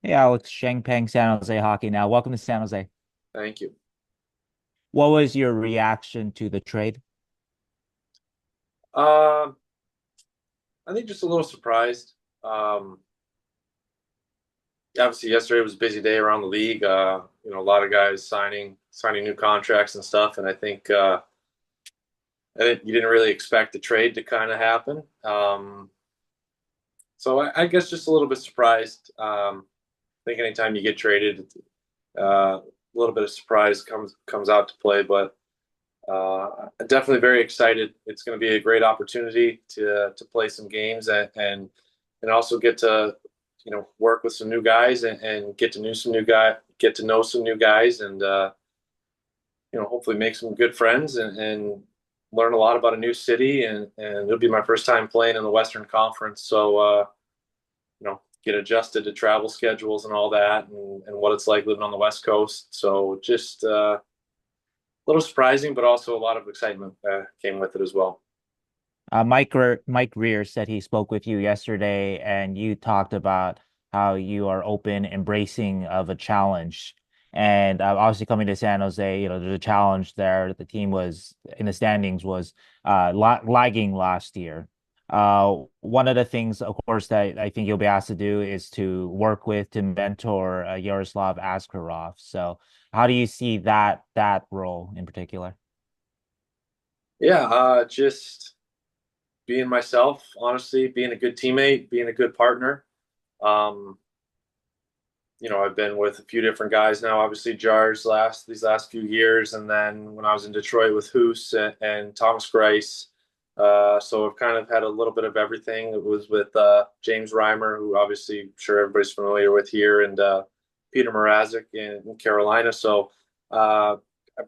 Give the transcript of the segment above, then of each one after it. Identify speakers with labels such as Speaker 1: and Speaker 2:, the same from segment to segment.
Speaker 1: Hey, Alex, Shangpeng, San Jose Hockey now. Welcome to San Jose.
Speaker 2: Thank you.
Speaker 1: What was your reaction to the trade?
Speaker 2: Um, I think just a little surprised. Um, Obviously, yesterday was a busy day around the league. A lot of guys signing new contracts and stuff, and I think you didn't really expect the trade to kind of happen. So I guess just a little bit surprised. I think anytime you get traded, a little bit of surprise comes out to play, but definitely very excited. It's going to be a great opportunity to play some games and also get to work with some new guys and get to know some new guys, and hopefully make some good friends and learn a lot about a new city. And it'll be my first time playing in the Western Conference, so get adjusted to travel schedules and all that, and what it's like living on the West Coast. So just a little surprising, but also a lot of excitement came with it as well.
Speaker 1: Mike Rear said he spoke with you yesterday, and you talked about how you are open, embracing of a challenge. And obviously, coming to San Jose, there's a challenge there. The team was in the standings was lagging last year. One of the things, of course, that I think you'll be asked to do is to mentor Yaroslav Askarov. So, how do you see that role in particular?
Speaker 2: Yeah, just being myself, honestly, being a good teammate, being a good partner. Um, I've been with a few different guys now. Obviously, Jars these last few years, and then when I was in Detroit with Hoos and Thomas Grice. So I've kind of had a little bit of everything. It was with James Reimer, who obviously I'm sure everybody's familiar with here, and Peter Mrazek in Carolina. So I've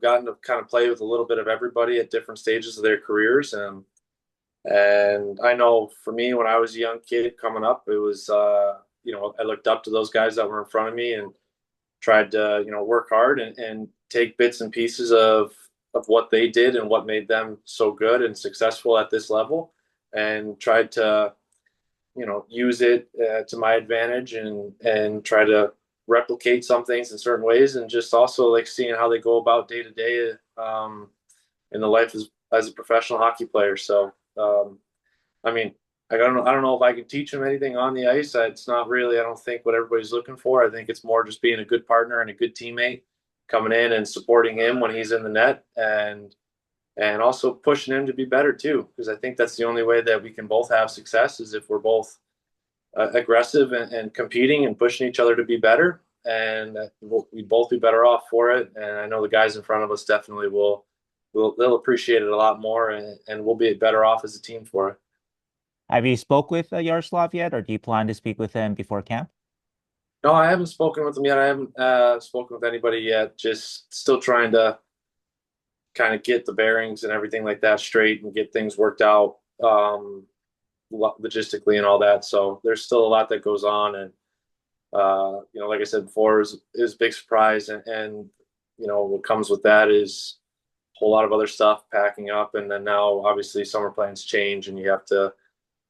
Speaker 2: gotten to kind of play with a little bit of everybody at different stages of their careers, and I know for me, when I was a young kid coming up, it was, I looked up to those guys that were in front of me and tried to, work hard and take bits and pieces of what they did and what made them so good and successful at this level, and tried to, use it to my advantage and try to replicate some things in certain ways, and just also like seeing how they go about day to day in the life as a professional hockey player. So I mean, I don't know if I can teach him anything on the ice. It's not really, I don't think, what everybody's looking for. I think it's more just being a good partner and a good teammate, coming in and supporting him when he's in the net, and also pushing him to be better too. Because I think that's the only way that we can both have success is if we're both aggressive and competing and pushing each other to be better. And we'd both be better off for it. And I know the guys in front of us definitely will they'll appreciate it a lot more, and we'll be better off as a team for it.
Speaker 1: Have you spoke with Yaroslav yet, or do you plan to speak with him before camp?
Speaker 2: No, I haven't spoken with them yet. I haven't spoken with anybody yet. Just still trying to kind of get the bearings and everything like that straight and get things worked out, logistically and all that. So there's still a lot that goes on, and like I said before, is a big surprise, and what comes with that is a whole lot of other stuff, packing up, and then now obviously summer plans change, and you have to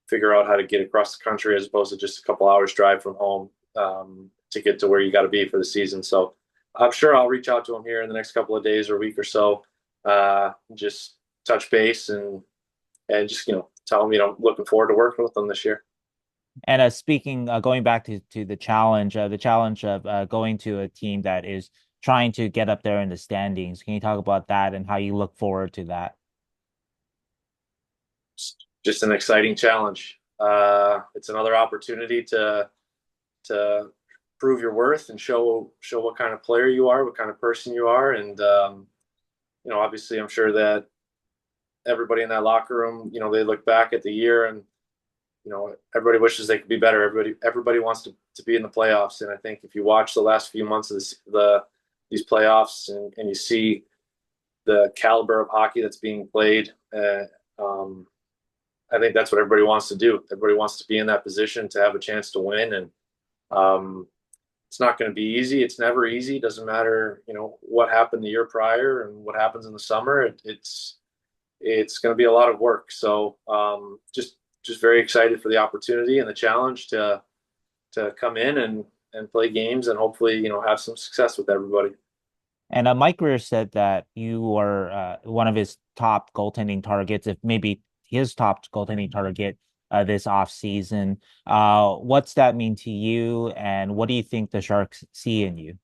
Speaker 2: figure out how to get across the country as opposed to just a couple hours drive from home, to get to where you got to be for the season. So I'm sure I'll reach out to him here in the next couple of days or week or so, just touch base and just tell him looking forward to working with them this year.
Speaker 1: And speaking, going back to the challenge of going to a team that is trying to get up there in the standings. Can you talk about that and how you look forward to that?
Speaker 2: Just an exciting challenge. It's another opportunity to prove your worth and show what kind of player you are, what kind of person you are, and obviously, I'm sure that everybody in that locker room, they look back at the year, and everybody wishes they could be better. Everybody wants to be in the playoffs, and I think if you watch the last few months of these playoffs, and you see the caliber of hockey that's being played, um, I think that's what everybody wants to do. Everybody wants to be in that position to have a chance to win, and um, it's not going to be easy. It's never easy. It doesn't matter, what happened the year prior and what happens in the summer. It's going to be a lot of work. So just very excited for the opportunity and the challenge to come in and play games and hopefully, have some success with everybody.
Speaker 1: And Mike Rear said that you were one of his top goaltending targets, if maybe his top goaltending target this off season. What's that mean to you, and what do you think the Sharks see in you?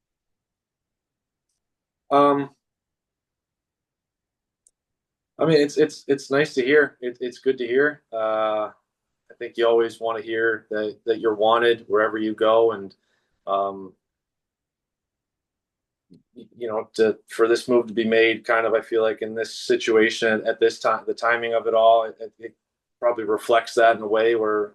Speaker 2: Um, I mean, it's nice to hear. It's good to hear. I think you always want to hear that you're wanted wherever you go, and um, for this move to be made, kind of, I feel like in this situation at this time, the timing of it all, it probably reflects that in a way where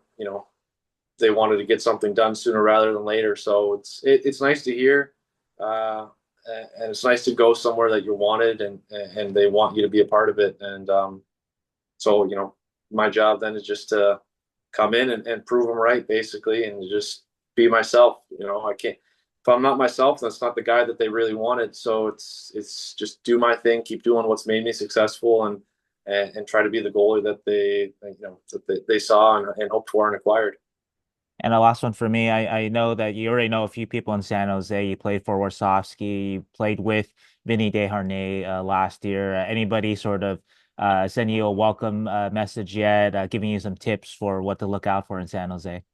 Speaker 2: they wanted to get something done sooner rather than later. So it's nice to hear, uh, and it's nice to go somewhere that you're wanted and they want you to be a part of it. And so my job then is just to come in and prove them right, basically, and just be myself. I can't. If I'm not myself, that's not the guy that they really wanted. So it's just do my thing, keep doing what's made me successful, and try to be the goalie that they saw and hoped for and acquired.
Speaker 1: And the last one for me, I know that you already know a few people in San Jose. You played for Warsofsky, you played with Vinny Desharnais last year. Anybody sort of send you a welcome message yet, giving you some tips for what to look out for in San Jose?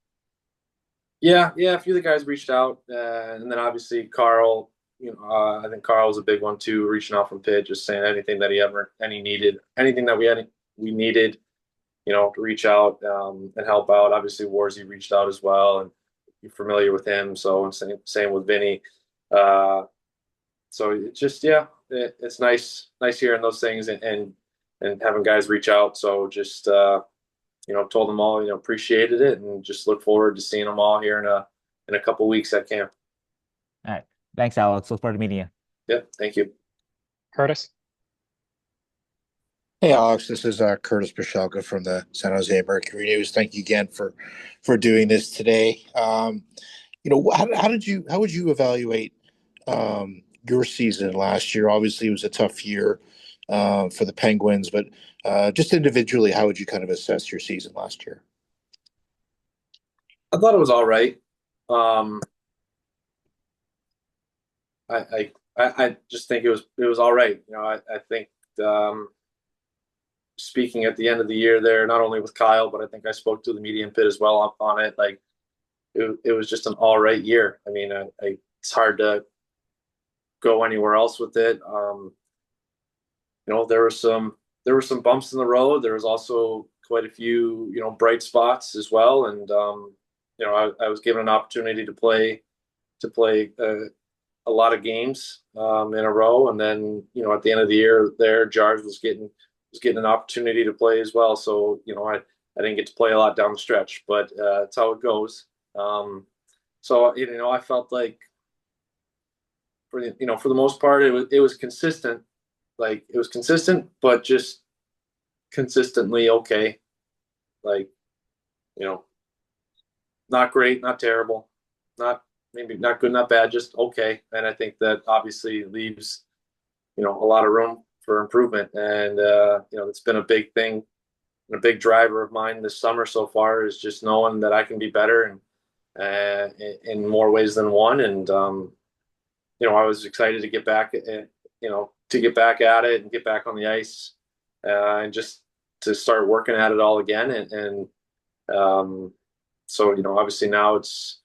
Speaker 2: Yeah, yeah. A few of the guys reached out, and then obviously Carl. I think Carl was a big one too, reaching out from Pitt, just saying anything that he ever any needed, anything that we needed, to reach out and help out. Obviously, Warzy reached out as well, and you're familiar with him. So, and same with Vinny. Uh, so it's just it's nice hearing those things and having guys reach out. So just told them all, appreciated it and just look forward to seeing them all here in a couple weeks at camp.
Speaker 1: All right. Thanks, Alex. Look forward to meeting you.
Speaker 2: Yep, thank you.
Speaker 3: Curtis.
Speaker 4: Hey Alex, this is Curtis Pashelka from the San Jose Mercury News. Thank you again for doing this today. How would you evaluate your season last year? Obviously, it was a tough year for the Penguins, but just individually, how would you kind of assess your season last year?
Speaker 2: I thought it was all right. Um, I just think it was all right. I think speaking at the end of the year there, not only with Kyle, but I think I spoke to the media and Pitt as well on it. Like it was just an all right year. I mean, it's hard to go anywhere else with it. There were some bumps in the road. There was also quite a few bright spots as well, and I was given an opportunity to play a lot of games in a row, and then at the end of the year, there Jars was getting an opportunity to play as well. So I didn't get to play a lot down the stretch, but that's how it goes. So I felt like for the most part it was consistent. Like it was consistent, but just consistently okay. Like you know, not great, not terrible, not maybe not good, not bad, just okay. And I think that obviously leaves a lot of room for improvement. And it's been a big thing and a big driver of mine this summer so far is just knowing that I can be better and in more ways than one. And I was excited to get back to get back at it and get back on the ice and just to start working at it all again. So obviously now it's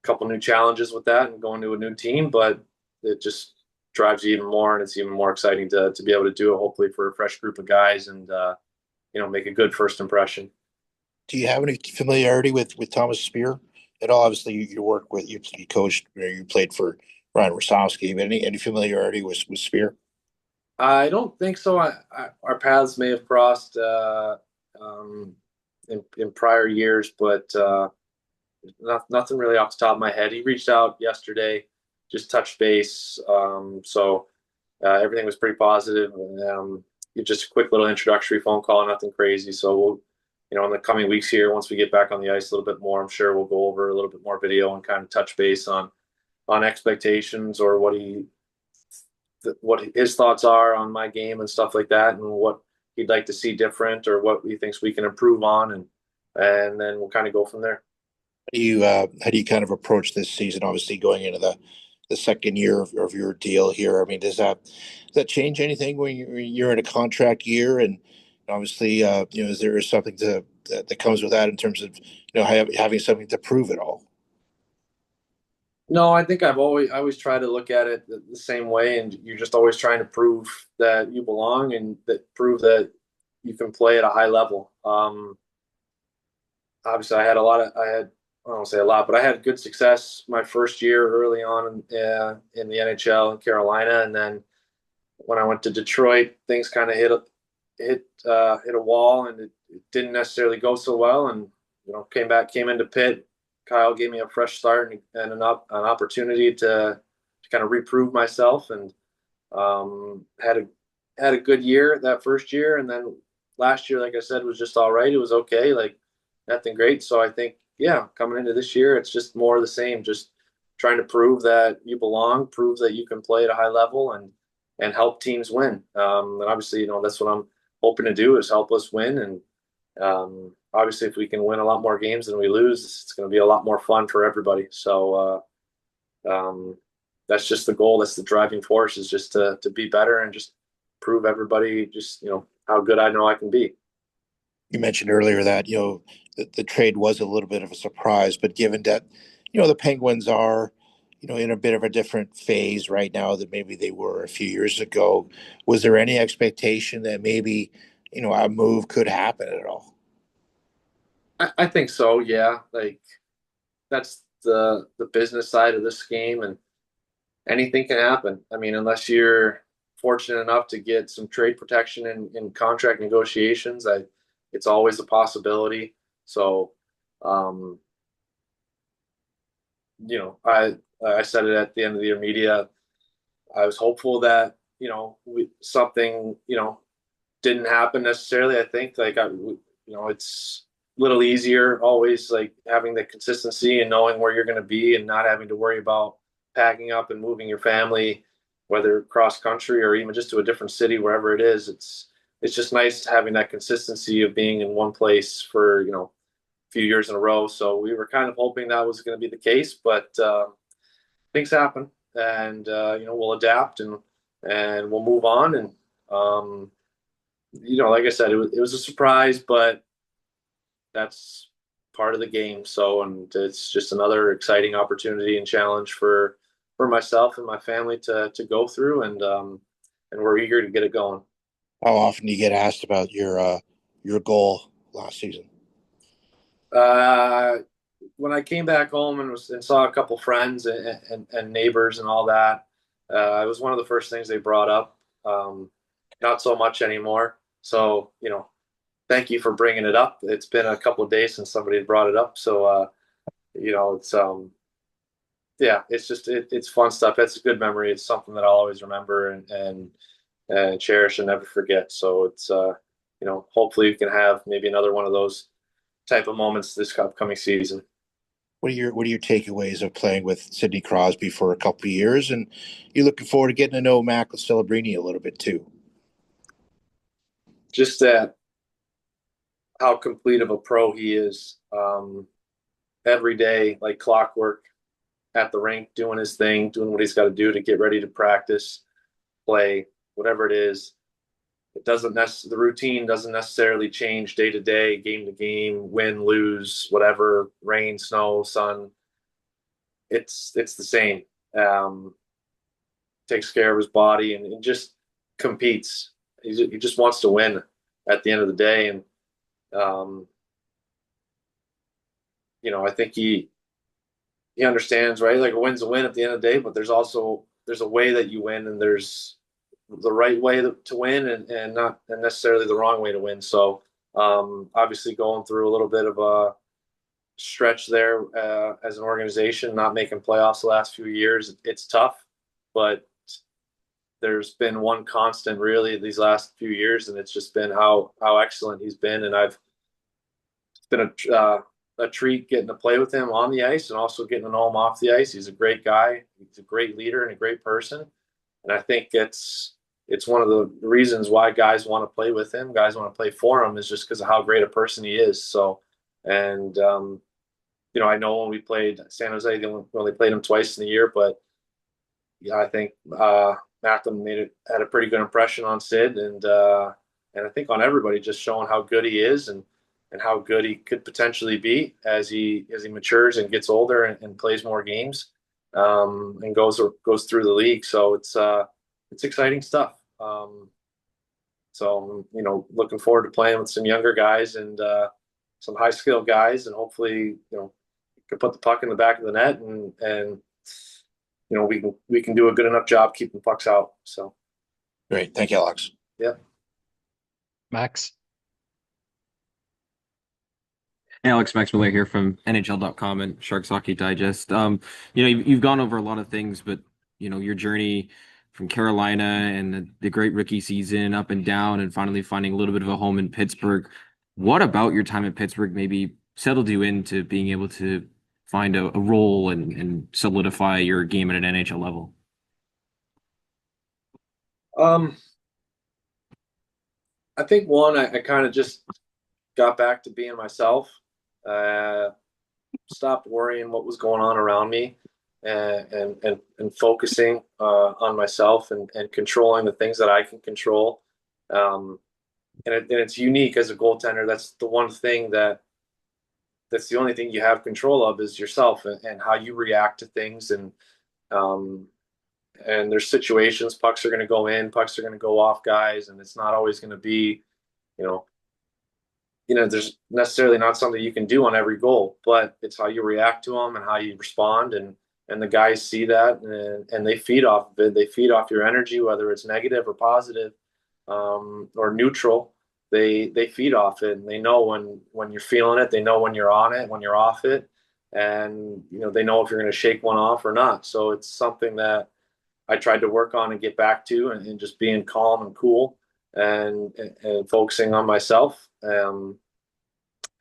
Speaker 2: a couple new challenges with that and going to a new team, but it just drives you even more, and it's even more exciting to be able to do it, hopefully for a fresh group of guys and make a good first impression.
Speaker 4: Do you have any familiarity with Thomas Spear at all? Obviously, you work with you coached, you played for Ryan Rosowski, but any familiarity with Spear?
Speaker 2: I don't think so. Our paths may have crossed in prior years, but nothing really off the top of my head. He reached out yesterday, just touched base. So everything was pretty positive. Just a quick little introductory phone call, nothing crazy. So we'll, in the coming weeks here, once we get back on the ice a little bit more, I'm sure we'll go over a little bit more video and kind of touch base on expectations or what his thoughts are on my game and stuff like that, and what he'd like to see different or what he thinks we can improve on, and then we'll kind of go from there.
Speaker 4: How do you kind of approach this season? Obviously, going into the second year of your deal here. I mean, does that change anything when you're in a contract year? And obviously, is there something that comes with that in terms of having something to prove it all?
Speaker 2: No, I think I always try to look at it the same way, and you're just always trying to prove that you belong and that prove that you can play at a high level. Obviously, I don't say a lot, but I had good success my first year early on in the NHL in Carolina, and then when I went to Detroit, things kind of hit a wall, and it didn't necessarily go so well. And came into Pitt. Kyle gave me a fresh start and an opportunity to kind of reprove myself, and had a good year that first year, and then last year, like I said, was just all right. It was okay, like nothing great. So I think, yeah, coming into this year, it's just more of the same. Just trying to prove that you belong, prove that you can play at a high level, and help teams win. And obviously, that's what I'm hoping to do is help us win. And obviously, if we can win a lot more games than we lose, it's going to be a lot more fun for everybody. So that's just the goal. That's the driving force is just to be better and just prove everybody just how good I know I can be.
Speaker 4: You mentioned earlier that the trade was a little bit of a surprise, but given that the Penguins are in a bit of a different phase right now than maybe they were a few years ago, was there any expectation that maybe a move could happen at all?
Speaker 2: I think so. Yeah, like that's the business side of this game, and anything can happen. I mean, unless you're fortunate enough to get some trade protection in contract negotiations, it's always a possibility. So, um, I said it at the end of the year media. I was hopeful that something didn't happen necessarily. I think it's a little easier always like having the consistency and knowing where you're going to be and not having to worry about packing up and moving your family, whether cross country or even just to a different city, wherever it is. It's just nice having that consistency of being in one place for a few years in a row. So we were kind of hoping that was going to be the case, but things happen, and we'll adapt and we'll move on. And like I said, it was a surprise, but that's part of the game. So, and it's just another exciting opportunity and challenge for myself and my family to go through, and we're eager to get it going.
Speaker 4: How often do you get asked about your goal last season?
Speaker 2: Uh, when I came back home and saw a couple friends and neighbors and all that, it was one of the first things they brought up. Not so much anymore. So, thank you for bringing it up. It's been a couple of days since somebody had brought it up. So, it's yeah, it's just it's fun stuff. It's a good memory. It's something that I'll always remember and cherish and never forget. So it's hopefully we can have maybe another one of those type of moments this upcoming season.
Speaker 4: What are your takeaways of playing with Sidney Crosby for a couple of years, and you're looking forward to getting to know Mac Celebrini a little bit too?
Speaker 2: Just that how complete of a pro he is. Every day, like clockwork, at the rink, doing his thing, doing what he's got to do to get ready to practice, play, whatever it is. The routine doesn't necessarily change day to day, game to game, win, lose, whatever, rain, snow, sun. It's the same. Um, Takes care of his body and just competes. He just wants to win at the end of the day, and um, I think he understands, right? Like a win's a win at the end of the day, but there's a way that you win, and there's the right way to win, and not and necessarily the wrong way to win. So obviously going through a little bit of a stretch there as an organization, not making playoffs the last few years, it's tough, but there's been one constant really these last few years, and it's just been how excellent he's been, and it's been a treat getting to play with him on the ice and also getting to know him off the ice. He's a great guy. He's a great leader and a great person. And I think it's one of the reasons why guys want to play with him, guys want to play for him, is just because of how great a person he is. So, and I know when we played San Jose, we only played them twice in the year, but yeah, I think Macklin had a pretty good impression on Sid, and I think on everybody, just showing how good he is and how good he could potentially be as he matures and gets older and plays more games, and goes through the league. So it's exciting stuff. So looking forward to playing with some younger guys and some high skill guys, and hopefully can put the puck in the back of the net, and we can do a good enough job keeping pucks out. So
Speaker 4: Great. Thank you, Alex.
Speaker 2: yeah.
Speaker 3: Max.
Speaker 5: Hey, Alex Maxwell here from NHL.com and Sharks Hockey Digest. You've gone over a lot of things, but your journey from Carolina and the great rookie season up and down and finally finding a little bit of a home in Pittsburgh. What about your time in Pittsburgh maybe settled you into being able to find a role and solidify your game at an NHL level?
Speaker 2: I think one, I kind of just got back to being myself, uh, stopped worrying what was going on around me, and focusing on myself and controlling the things that I can control. Um, and it's unique as a goaltender. That's the one thing that's the only thing you have control of is yourself and how you react to things. Um, and there's situations, pucks are going to go in, pucks are going to go off guys, and it's not always going to be, you know, there's necessarily not something you can do on every goal, but it's how you react to them and how you respond. And the guys see that, and they feed off of it. They feed off your energy, whether it's negative or positive, or neutral. They feed off it, and they know when you're feeling it. They know when you're on it, when you're off it, and they know if you're going to shake one off or not. So it's something that I tried to work on and get back to, and just being calm and cool, and focusing on myself. And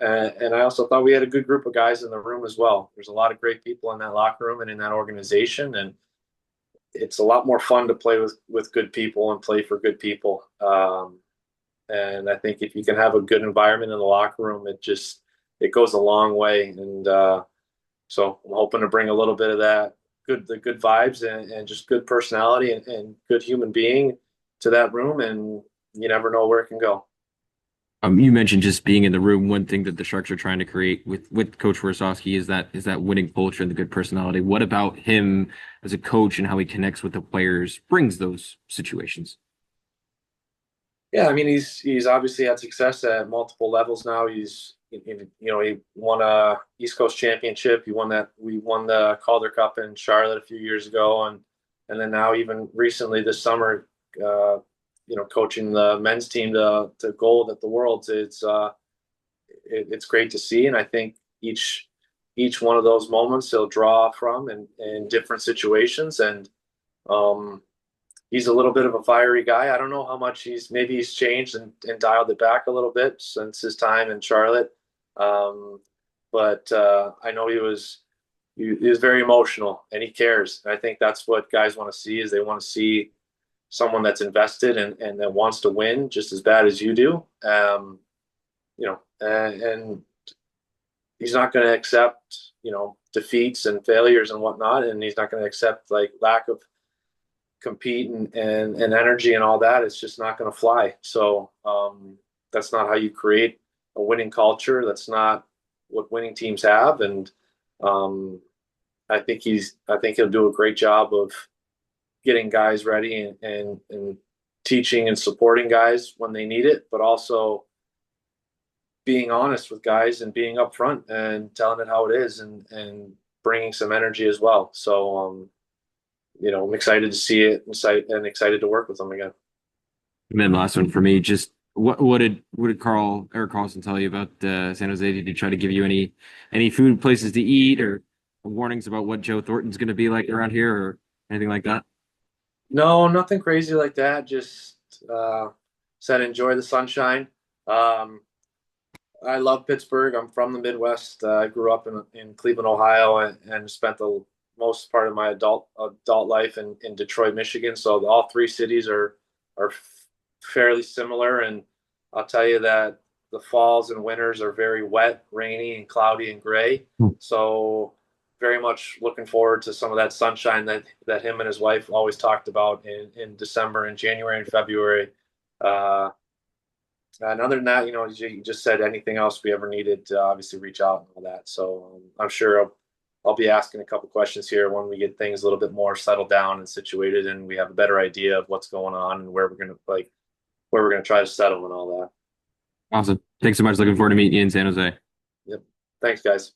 Speaker 2: I also thought we had a good group of guys in the room as well. There's a lot of great people in that locker room and in that organization, and it's a lot more fun to play with good people and play for good people. And I think if you can have a good environment in the locker room, it goes a long way. And so I'm hoping to bring a little bit of that the good vibes and just good personality and good human being to that room, and you never know where it can go.
Speaker 5: You mentioned just being in the room. One thing that the Sharks are trying to create with Coach Warsofsky is that winning culture and the good personality. What about him as a coach and how he connects with the players brings those situations?
Speaker 2: Yeah, I mean he's obviously had success at multiple levels now. He won a East Coast championship. We won the Calder Cup in Charlotte a few years ago, and then now even recently this summer, coaching the men's team to gold at the Worlds. It's great to see, and I think each one of those moments he'll draw from in different situations. And he's a little bit of a fiery guy. I don't know how much he's changed and dialed it back a little bit since his time in Charlotte. But I know he was very emotional, and he cares. And I think that's what guys want to see, is they want to see someone that's invested and that wants to win just as bad as you do. And he's not going to accept, defeats and failures and whatnot. And he's not going to accept like lack of compete and energy and all that. It's just not going to fly. So that's not how you create a winning culture. That's not what winning teams have. And I think he'll do a great job of getting guys ready and teaching and supporting guys when they need it, but also being honest with guys and being upfront and telling it how it is, and bringing some energy as well. So, I'm excited to see it and excited to work with them again.
Speaker 5: And then last one for me, just what did Eric Carlson tell you about San Jose? Did he try to give you any food places to eat or warnings about what Joe Thornton's going to be like around here or anything like that?
Speaker 2: No, nothing crazy like that. Just said enjoy the sunshine. I love Pittsburgh. I'm from the Midwest. I grew up in Cleveland, Ohio, and spent the most part of my adult life in Detroit, Michigan. So all three cities are fairly similar. And I'll tell you that the falls and winters are very wet, rainy, and cloudy and gray. So very much looking forward to some of that sunshine that him and his wife always talked about in December and January and February. And other than that, you just said anything else we ever needed to obviously reach out and all that. So I'm sure I'll be asking a couple questions here when we get things a little bit more settled down and situated, and we have a better idea of what's going on and where we're gonna try to settle and all that.
Speaker 5: Awesome. Thanks so much. Looking forward to meeting you in San Jose.
Speaker 2: Yep. Thanks, guys.